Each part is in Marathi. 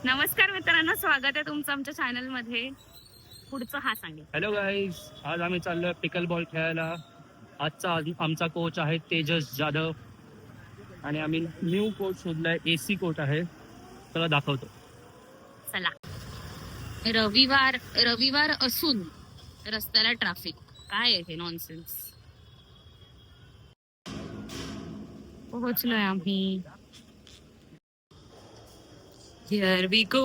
नमस्कार मित्रांनो, स्वागत आहे तुमचं आमच्या चॅनल मध्ये. पुढचं हा सांगेल. हॅलो गाईज, आज आम्ही चाललोय पिकल बॉल खेळायला. आमचा कोच आहे तेजस जाधव आणि आम्ही न्यू कोच शोधलाय. AC कोच आहे, त्याला दाखवतो. चला. रविवार असून रस्त्याला ट्रॅफिक. काय आहे हे नॉनसेन्स. पोहोचलोय आम्ही. Here we go.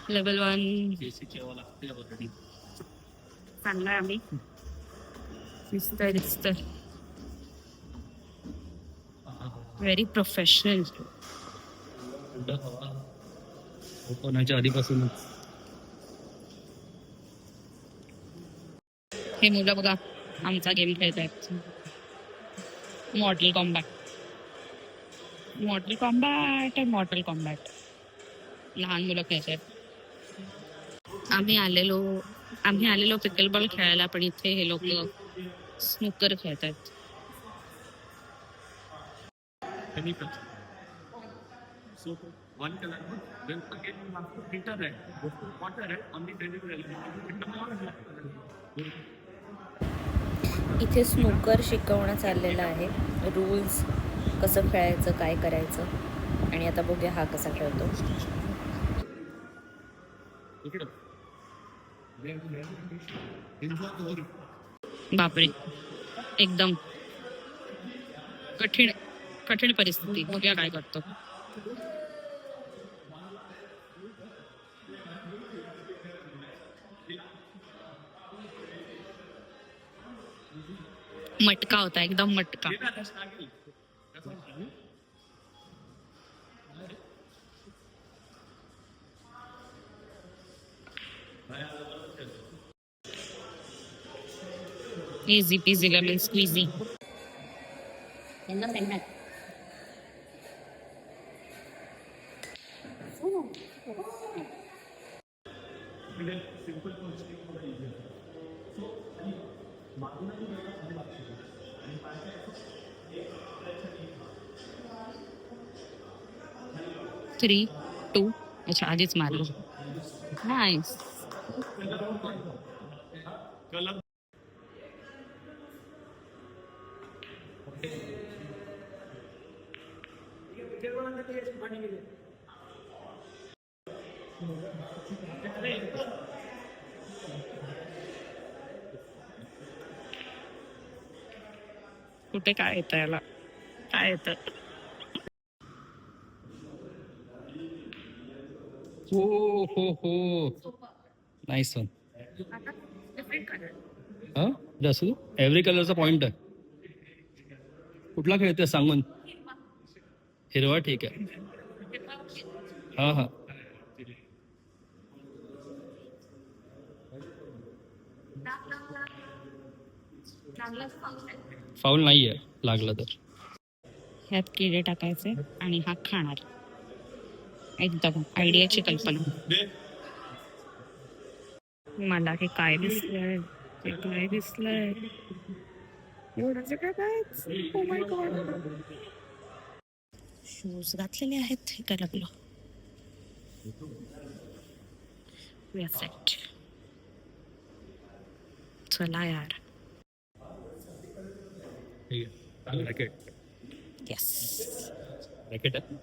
लेवल 1 चाललोय आम्ही. दिसतंय व्हेरी प्रोफेशनल. कोणाच्या आधीपासूनच हे मुलं बघा आमचा गेम खेळत आहेत. मॉर्टल कॉम्बॅट लहान मुलं खेळत आहेत. आम्ही आलेलो पिकल बॉल खेळायला, पण इथे हे लोक स्नूकर खेळत आहेत. इथे स्नूकर शिकवणं चाललेलं आहे. रूल्स कसं खेळायचं, काय करायचं. आणि आता बघूया हा कसा खेळतो. बापरे, एकदम कठीण परिस्थिती. बघूया काय करतो. मटका होता, एकदम मटका. Easy peasy lemon squeezy. Three two. अच्छा, आधीच मारलो. नाईस. कुठे काय येतं याला, काय येतं. हो नाईस वन. जसू एव्हरी कलरचा पॉइंट आहे. कुठला खेळते सांगून. हिरवा ठीक आहे. हा फाऊल नाहीये लागला तर. ह्यात किडे टाकायचे आणि हा खाणार. एकदम आयडियाची कल्पना. मला हे काय दिसलंय, Oh my God. शूज घातलेले आहेत. हे काय लागलं. चला यार. रॅकेट. येस. रॅकेट आहे.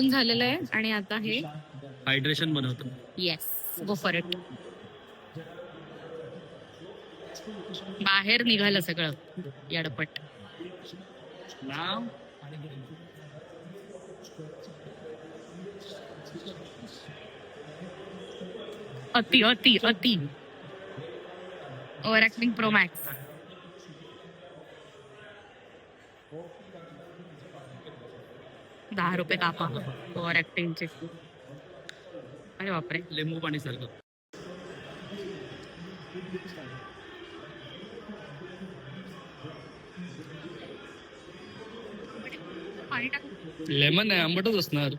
जेवण झालेलं आहे आणि आता हे हायड्रेशन बनवतो. Yes, go for it. बाहेर निघालं सगळं यडपट. नाव अति अति अति ओव्हर ऍक्टिंग प्रो मॅक्स. ₹10 कापा ओव्हर ऍक्टिंगचे. अरे बापरे. लिंबू पाणी सारखं. पाणी टाक. लेमन आहे, आंबटच असणार.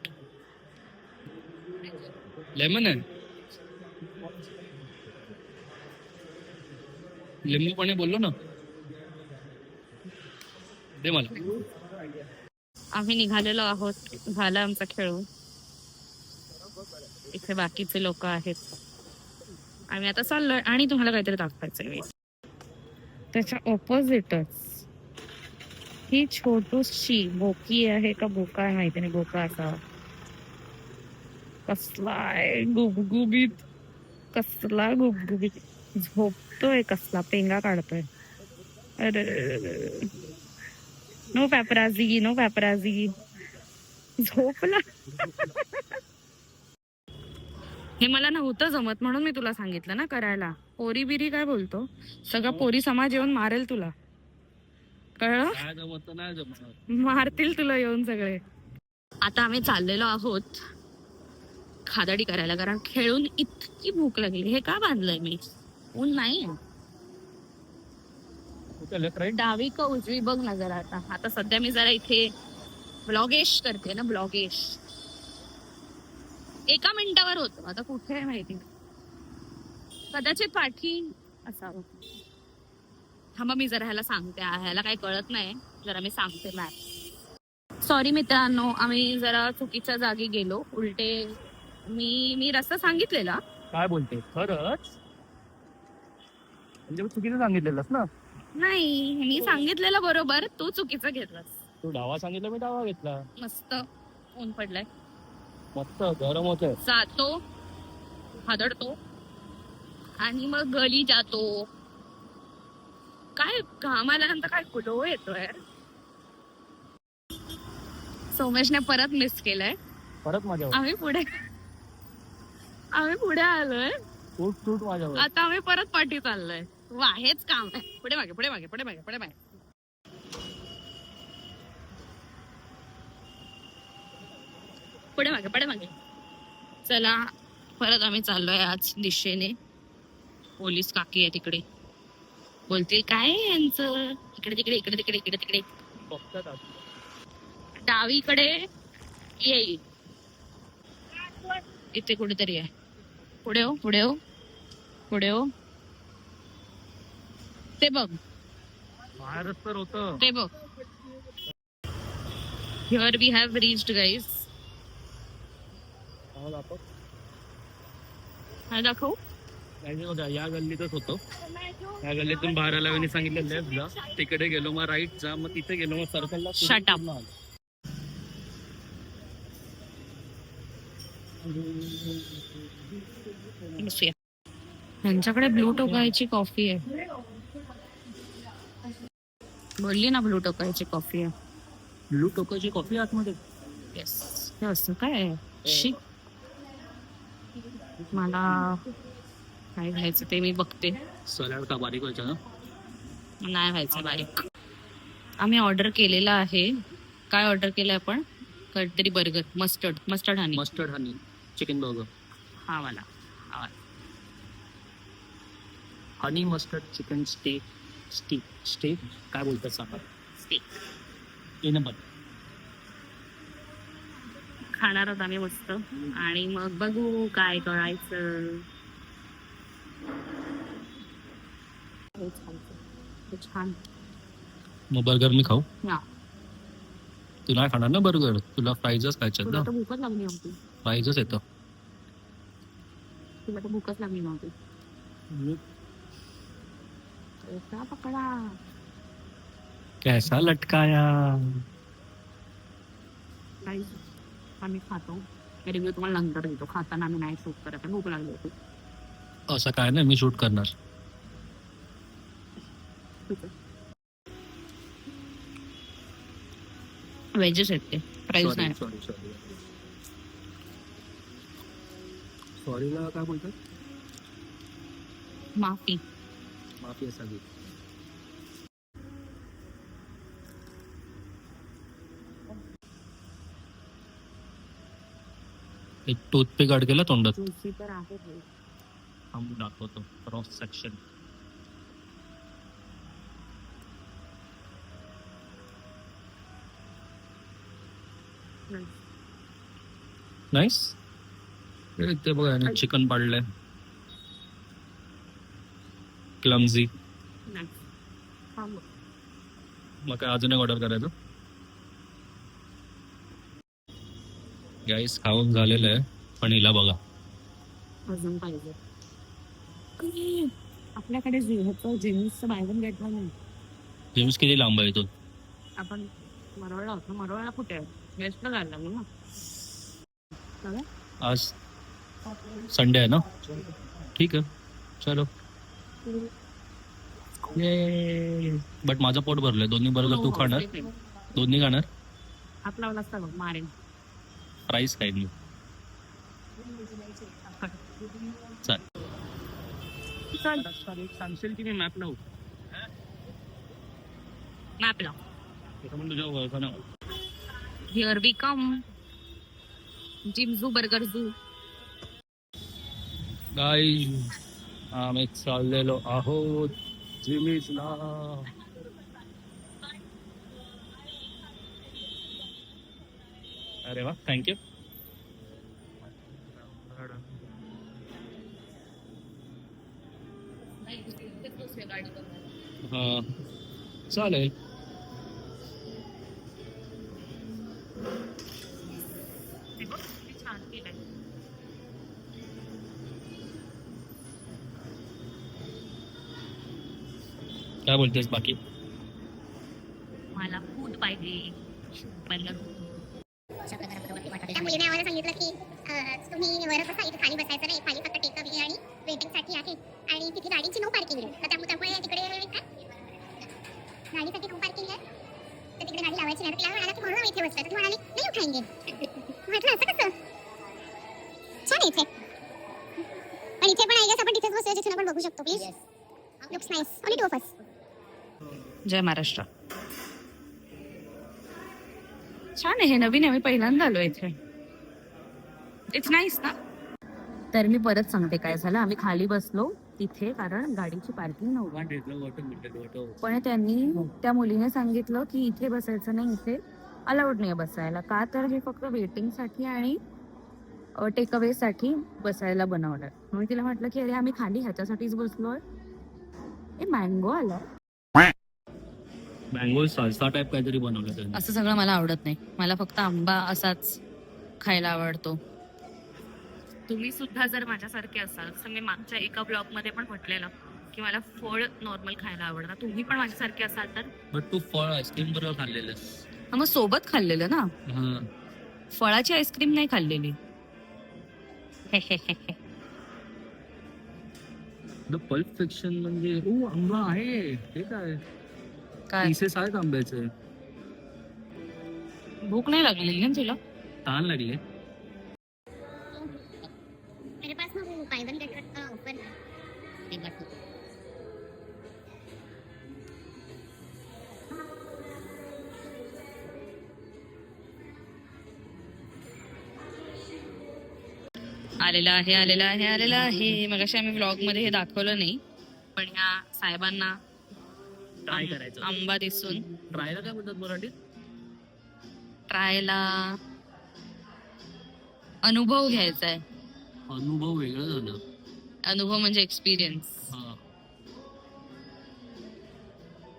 लेमन आहे, लिंबू पाणी बोललो ना. दे मला. आम्ही निघालेलो आहोत. झाला आमचा खेळून. इथे बाकीचे लोक आहेत. आम्ही आता चाललोय आणि तुम्हाला काहीतरी दाखवायचंय. त्याच्या ऑपोजिटच ही छोटूशी बोकी आहे का बोका आहे माहिती नाही. बोका असा कसलाय गुबगुबीत, कसला गुबगुबीत झोपतोय, कसला पेंगा काढतोय. अरे नो पॅपराझी, नो पॅपराझी. झोपला. हे मला नव्हतं जमत म्हणून मी तुला सांगितलं ना करायला. पोरी बिरी काय बोलतो, सगळं पोरी समाज येऊन मारेल तुला, कळलं? काय जमत नाही जमत. मारतील तुला येऊन सगळे. आता आम्ही चाललेलो आहोत खादाडी करायला, कारण खेळून इतकी भूक लागली. हे का बांधलंय मी? ऊन नाही. डावी का उजवी बघ ना जरा. आता सध्या मी जरा इथे ब्लॉगेश करते ना, ब्लॉगेश. 1 मिनिटावर होतो. आता कुठे आहे माहिती, कदाचित पाठी असावं. थांबा मी जरा ह्याला सांगते. ह्याला काही कळत नाही, जरा मी सांगते मॅप. सॉरी मित्रांनो, आम्ही जरा चुकीच्या जागी गेलो. उलटे मी रस्ता सांगितलेला. काय बोलते खरंच? म्हणजे चुकीचं सांगितलेलंस ना. नाही, मी सांगितलेलं बरोबर, तू चुकीचं घेतलास. तू डावा सांगितलं, मी डावा घेतला. मस्त ऊन पडलाय, मस्त गरम होत. जातो, हादडतो आणि मग गली जातो. काय घाम आल्यानंतर काय ग्लो येतोय. सोमेशने परत मिस केलंय. परत माझ्यावर आम्ही पुढे आलोय. तूट माझ्यावर. आता आम्ही परत पाठी चाललोय. वा, हेच काम आहे. पुढे मागे पुढे मागे पुढे मागे पुढे मागे. पुढे मागे पुढे मागे. चला परत आम्ही चाललोय आज दिशेने. पोलीस काकी आहे तिकडे, बोलते काय आहे यांचं, इकडे तिकडे इकडे तिकडे इकडे तिकडे. बघतात डावीकडे येईल, इथे कुठेतरी आहे. पुढे हो पुढे हो पुढे हो. ते बघ, बाहेरच तर होतं. ते बघ. Here we have reached guys. हा दाखव. या गल्लीतच होतो. या गल्लीतून बाहेर आला आणि सांगितलं लेफ्ट जा, तिकडे गेलो, मग राईट जा, मग तिथे गेलो, मग सर्कलला. Shut up. यांच्याकडे ब्लू टोकायची कॉफी आहे. बोलली ना ब्लू टोकायची कॉफी आहे. ब्लू टोकाची कॉफी आतमध्ये. येस, हे असं काय आहे? शी, मला काय घ्यायचं ते मी बघते. सलाड का बारीक व्हायचा ना? नाही व्हायचं बारीक. आम्ही ऑर्डर केलेला आहे. काय ऑर्डर केलंय आपण? काहीतरी बर्गर, मस्टर्ड हनी चिकन बर्गर. हा वाला. हनी मस्टर्ड चिकन स्टेक काय बोलतात सांगा. स्टेक ए नंबर. खाणार आहोत आम्ही मस्त, आणि मग बघू काय करायचं. छान. मग बर्गर मी खाऊ? हा. तू नाही खाणार ना बर्गर, तुला फ्राईजच खायच्यात तुला ना. तर भूकच लागली नव्हती. फ्राईजच येतं. तुला तर भूकच लागली नव्हती. ऐसा पकडा. कैसा लटकाया. आता मी खातो. रिव्ह्यू तुम्हाला नंतर देतो. खाताना आम्ही नाही शूट करत, भूक लागली होती. असं काय नाही, मी शूट करणार. व्हेजेस आहेत ते, प्राईस नाही. सॉरीला काय बोलतात? माफी. माफी असावी. एक टूथपिक अडकेला तोंडात. जुसी तर आहे हे. थांबून दाखवतो क्रॉस सेक्शन. नाईस. ते बघा चिकन पाडलंय. क्लमझी. नाही. हा बघ. मग काय अजून एक ऑर्डर करायचं? गाईस खाऊन झालेलं आहे, पण हिला बघा. अजून पाहिजे. आपल्याकडे जेम्सचं बाय वन गेट वन नाही. जेम्स किती लांब आहे तो? आपण मरोळला होतो. मरोळला कुठे आहे? वेस्टला जायला लागलो ना. चला. आज संडे आहे ना. ठीक आहे, चलो. बट माझं पोट भरलंय. दोन्ही बरोबर तू खाणार? दोन्ही खाणार? हात लावला असता बघ, मारेन. प्राईस काय नाही. सांगशील की मी मॅप लावू? मॅप लाव. तुझ्या ओळखा. Here we come. जिम झू, बर्गर झू. गाईज आम्ही चाललेलो आहोत जिमीजला. अरे वा, थँक्यू. हा चालेल. छान केलंय. काय बोलतेस बाकी? मला फूड पाहिजे. त्या मुलीने आम्हाला सांगितलं की तुम्ही वर बसा, इथे खाली बसायचं नाही, खाली फक्त टेक अवे आणि वेटिंगसाठी आहे आणि तिथे गाडीची नो पार्किंग आहे. तर त्यामुळे तिकडे गाडीसाठी नो पार्किंग आहे, तर तिकडे गाडी लावायची नाही. तिला म्हणाला की म्हणून आम्ही इथे बसलो. तर ती म्हणाली नाही उठाएंगे. म्हटलं असं कसं? छान आहे इथे. पण इथे पण आहे, आपण तिथेच बसूया जिथून आपण बघू शकतो. Please looks nice. Only two of us. जय महाराष्ट्र. छान आहे, हे नवीन आहे. मी पहिल्यांदा आलो इथे. इट्स नाईस ना. तर मी परत सांगते काय झालं. आम्ही खाली बसलो तिथे कारण गाडीची पार्किंग नव्हती. पण त्यांनी त्या मुलीने सांगितलं की इथे बसायचं नाही, इथे अलाउड नाही बसायला. का तर हे फक्त वेटिंगसाठी आणि टेक अवे साठी बसायला बनवलं. म्हणून तिला म्हटलं की अरे आम्ही खाली ह्याच्यासाठीच बसलोय. ए मँगो आला. मँगो साल्सा टाइप काहीतरी बनवलं त्यांनी. असं सगळं मला आवडत नाही. मला फक्त आंबा असाच खायला आवडतो. तुम्ही सुद्धा जर माझ्यासारखे असाल तर मी मागच्या एका ब्लॉग मध्ये पण म्हटलेलं की मला फळ नॉर्मल खायला आवडतं. तुम्ही पण माझ्यासारखे असाल तर. बट तू फळ आईस्क्रीम बरोबर खाल्लेलं. मग सोबत खाल्लेलं ना. फळाची आईस्क्रीम नाही खाल्लेली. द पल्प फिक्शन म्हणजे आंबा आहे हे काय? काय पीसेस आहेत आंब्याचे. भूक नाही लागलेली ना तुला? ताण लागले. मेरे पास ना वो बाय वन गेट वन का ऑफर है. आलेला आहे. मगाशी आम्ही व्लॉग मध्ये हे दाखवलं नाही, पण ह्या साहेबांना ट्राय करायचं. आंबा दिसून ट्रायला काय बोलतात मराठीत? ट्रायला अनुभव घ्यायचा आहे. अनुभव वेगळं झालं. अनुभव म्हणजे एक्सपिरियन्स. हा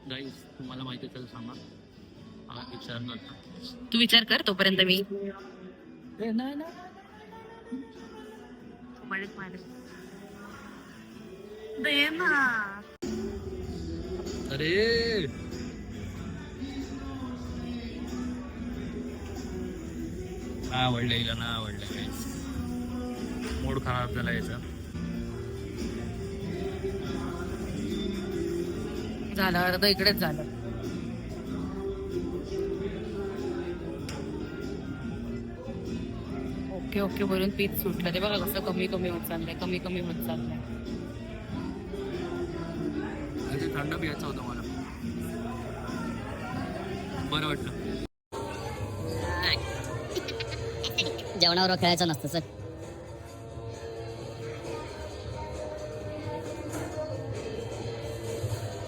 गाईस तुम्हाला माहिती तर सांगा. हा विचारणार. तू विचार कर तोपर्यंत मी दे ना. अरे नाही आवडलं हिला, नाही आवडलं काही. मूड खराब झाला याचा. झालं अर्ध इकडेच झालं. ओके ओके बोलून पीठ सुटलं. ते बघा कसं कमी कमी होत चाललंय, कमी कमी होत चाललंय. ते थंड प्यायचं होतं मला, बरं वाटलं. जेवणावर खेळायचं नसतं सर.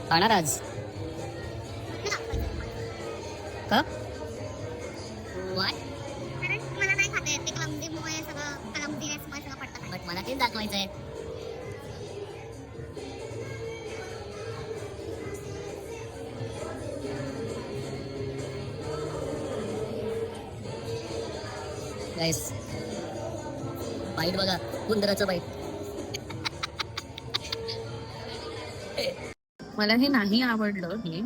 खाणार आज का? कारण मला नाही खाता येत ते क्लमझीमुळे सगळं क्लमझीनेसमुळे सगळं पडतं. बट मला तेच दाखवायचं आहे. गाईस बाईट बघा, उंदराचं बाईट. मला हे नाही आवडलं हे,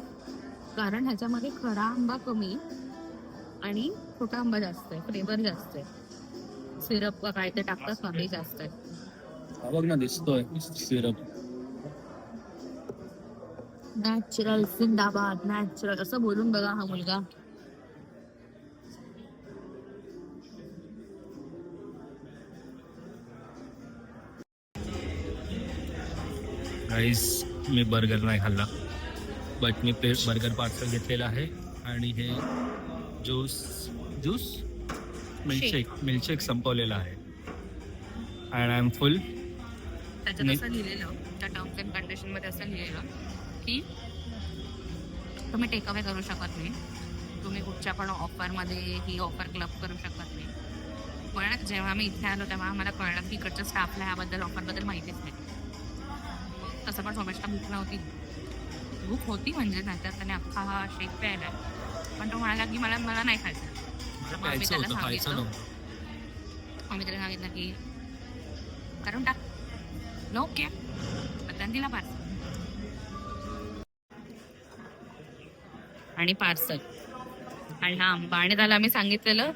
कारण ह्याच्यामध्ये खरा आंबा कमी आणि छोटा आंबा जास्त आहे, फ्लेवर जास्त आहे. सिरप का काय ते टाकतात ना ते जास्त आहे. हा बघ ना, दिसतोय सिरप. नॅचरल जिंदाबाद, नॅचरल असं बोलून बघा हा मुलगा. गाईस मी बर्गर नाही खाल्ला, बट मी बर्गर पार्सल घेतलेला आहे. आणि हे ज्यूस मिल्कशेक संपवलेला आहे. And I am full. त्याच्यात असं लिहिलेलं, त्या टर्म्स अँड कंडिशन मध्ये असं लिहिलेलं की तुम्ही टेक अवे करू शकत नाही, तुम्ही कुठच्या पण ऑफरमध्ये ही ऑफर क्लब करू शकत नाही. पण जेव्हा मी इथे आलो तेव्हा आम्हाला कळलं की इकडच्या स्टाफला ह्याबद्दल ऑफरबद्दल माहितीच नाही. तसं पण सोमेशला भूक नव्हती, भूक होती म्हणजे नाहीतर त्याने अख्खा हा शेक प्यायला, पण तो म्हणाला की मला नाही खायचं. मग आम्ही त्याला सांगितलं की करून टाक, नो ओके. त्याने दिला पार्सल आणि पार्सल आणि हा आंबा. आणि त्याला आम्ही सांगितलेलं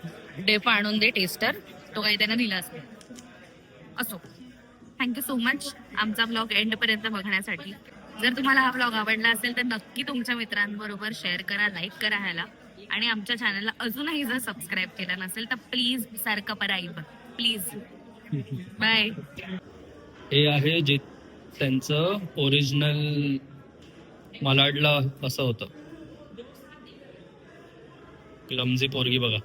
डेपा आणून दे टेस्टर, तो काही त्यानं दिला असेल. असो, थँक्यू सो मच आमचा ब्लॉग एंडपर्यंत बघण्यासाठी. जर तुम्हाला हा ब्लॉग आवडला असेल तर नक्की तुमच्या मित्रांबरोबर शेअर करा, लाईक करा ह्याला. आणि आमच्या चॅनलला अजूनही जर सबस्क्राईब केलं नसेल तर प्लीज सारखं पराईब प्लीज. बाय. हे आहे जे त्यांचं ओरिजिनल मलाडला असं होतं. क्लमझी पोरगी बघा.